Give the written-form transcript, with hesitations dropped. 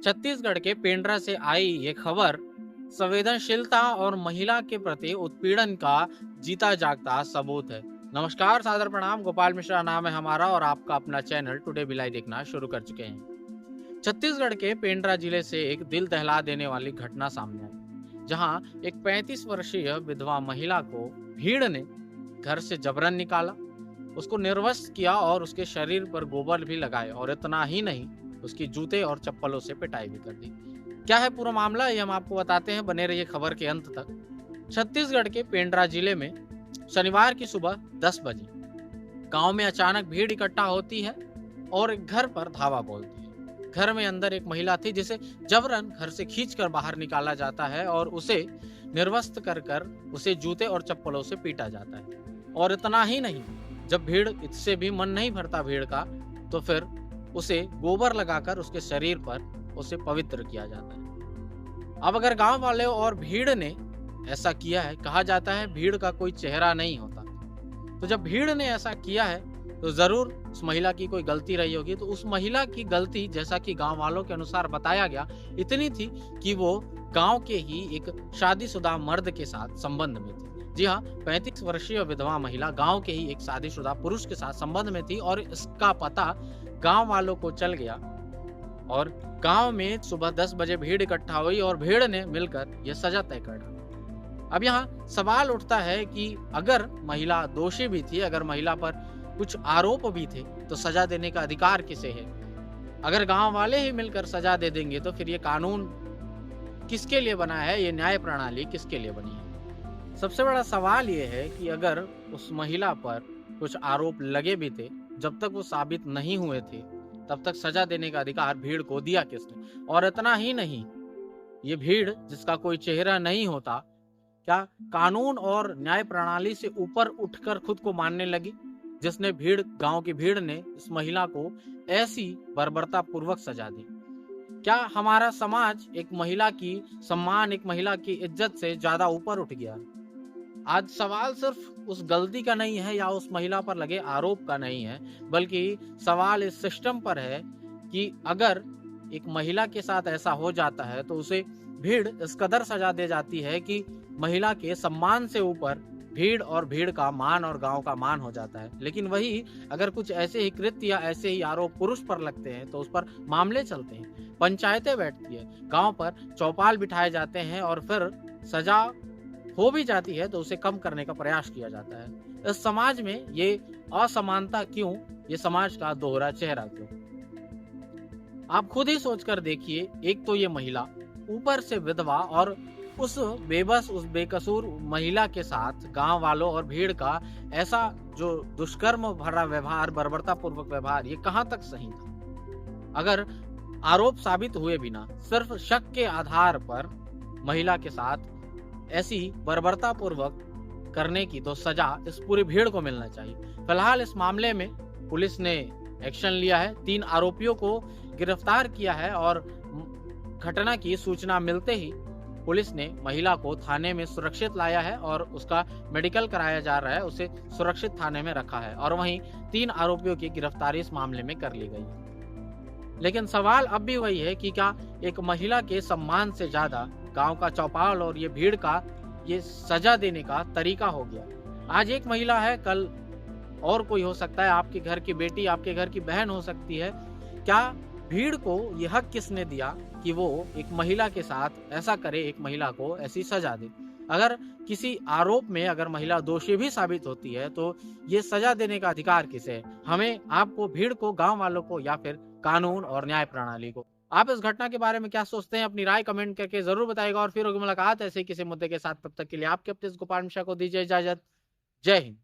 छत्तीसगढ़ के पेंड्रा से आई ये खबर संवेदनशीलता और महिला के प्रति उत्पीड़न का जीता जागता सबूत है। नमस्कार, सादर प्रणाम। गोपाल मिश्रा नाम है हमारा और आपका अपना चैनल टुडे बिलाई देखना शुरू कर चुके हैं। छत्तीसगढ़ के पेंड्रा जिले से एक दिल दहला देने वाली घटना सामने आई, जहां एक 35 वर्षीय विधवा महिला को भीड़ ने घर से जबरन निकाला, उसको निर्वस्त्र किया और उसके शरीर पर गोबर भी लगाए और इतना ही नहीं, उसकी जूते और चप्पलों से पिटाई भी कर दी। क्या है पूरा मामला, ये हम आपको बताते हैं, बने रहिए खबर के अंत तक। छत्तीसगढ़ के पेंड्रा जिले में शनिवार की सुबह 10 बजे गांव में अचानक भीड़ इकट्ठा होती है और एक घर पर धावा बोलती है। घर में अंदर एक महिला थी जिसे जबरन घर से खींचकर बाहर निकाला जाता है और उसे निर्वस्त्र कर उसे जूते और चप्पलों से पीटा जाता है। और इतना ही नहीं, जब भीड़, इससे भी मन नहीं भरता भीड़ का, तो फिर उसे गोबर लगाकर उसके शरीर पर उसे पवित्र किया जाता है। अब अगर गांव वाले और भीड़ ने ऐसा किया है, कहा जाता है भीड़ का कोई चेहरा नहीं होता, तो जब भीड़ ने ऐसा किया है तो जरूर उस महिला की कोई गलती रही होगी। तो उस महिला की गलती, जैसा कि गांव वालों के अनुसार बताया गया, इतनी थी कि वो गांव के ही एक शादीशुदा मर्द के साथ संबंध में थी। जी हाँ, 35 वर्षीय विधवा महिला गांव के ही एक शादीशुदा पुरुष के साथ संबंध में थी और इसका पता गांव वालों को चल गया और गांव में सुबह 10 बजे भीड़ इकट्ठा हुई और भीड़ ने मिलकर यह सजा तय कर डाली। अब यहाँ सवाल उठता है कि अगर महिला दोषी भी थी, अगर महिला पर कुछ आरोप भी थे, तो सजा देने का अधिकार किसे है? अगर गांव वाले ही मिलकर सजा दे देंगे तो फिर ये कानून किसके लिए बना है, ये न्याय प्रणाली किसके लिए बनी है? सबसे बड़ा सवाल ये है कि अगर उस महिला पर कुछ आरोप लगे भी थे, जब तक वो साबित नहीं हुए थे, तब तक सजा देने का अधिकार भीड़ को दिया किसने? और इतना ही नहीं, ये भीड़ जिसका कोई चेहरा नहीं होता, क्या कानून और न्याय प्रणाली से ऊपर उठकर खुद को मानने लगी, जिसने गांव की भीड़ ने इस महिला को ऐसी बर्बरता पूर्वक सजा दी? क्या हमारा समाज एक महिला की सम्मान, एक महिला की इज्जत से ज्यादा ऊपर उठ गया? आज सवाल सिर्फ उस गलती का नहीं है या उस महिला पर लगे आरोप का नहीं है, बल्कि सवाल इस सिस्टम पर है कि अगर एक महिला के साथ ऐसा हो जाता है तो उसे भीड़ इस कदर सजा दे जाती है कि महिला के सम्मान से ऊपर भीड़ और भीड़ का मान और गांव का मान हो जाता है। लेकिन वही अगर कुछ ऐसे ही कृत्य या ऐसे ही आरोप पुरुष पर लगते हैं तो उस पर मामले चलते हैं, पंचायतें बैठती है, गांव पर चौपाल बिठाए जाते हैं और फिर सजा हो भी जाती है तो उसे कम करने का प्रयास किया जाता है। इस समाज में ये असमानता क्यों? ये समाज का दोहरा चेहरा क्यों? आप खुद ही सोचकर देखिए। एक तो ये महिला, ऊपर से विधवा, और उस बेबस, उस बेकसूर महिला के साथ गांव वालों और भीड़ का ऐसा जो दुष्कर्म भरा व्यवहार, बर्बरता पूर्वक व्यवहार, ये कहां तक सही था? अगर आरोप साबित हुए बिना सिर्फ शक के आधार पर महिला के साथ ऐसी बर्बरता पूर्वक करने की तो सजा इस पूरी भीड़ को मिलना चाहिए। फिलहाल इस मामले में पुलिस ने एक्शन लिया है, 3 आरोपियों को गिरफ्तार किया है और घटना की सूचना मिलते ही पुलिस ने महिला को थाने में सुरक्षित लाया है और उसका मेडिकल कराया जा रहा है, उसे सुरक्षित थाने में रखा है और वहीं 3 आरोपियों की गिरफ्तारी इस मामले में कर ली गई है। लेकिन सवाल अब भी वही है कि क्या एक महिला के सम्मान से ज्यादा गांव का चौपाल और ये भीड़ का ये सजा देने का तरीका हो गया? आज एक महिला है, कल और कोई हो सकता है, आपके घर की बेटी, आपके घर की बहन हो सकती है। क्या भीड़ को ये हक किसने दिया कि वो एक महिला के साथ ऐसा करे, एक महिला को ऐसी सजा दे? अगर किसी आरोप में अगर महिला दोषी भी साबित होती है तो ये सजा देने का अधिकार किसे है? हमें, आपको, भीड़ को, गांव वालों को, या फिर कानून और न्याय प्रणाली को? आप इस घटना के बारे में क्या सोचते हैं? अपनी राय कमेंट करके जरूर बताइएगा और फिर होगी मुलाकात ऐसे ही किसी मुद्दे के साथ। तब तक के लिए आपके अपने गोपाल मिश्रा को दीजिए इजाजत। जय हिंद।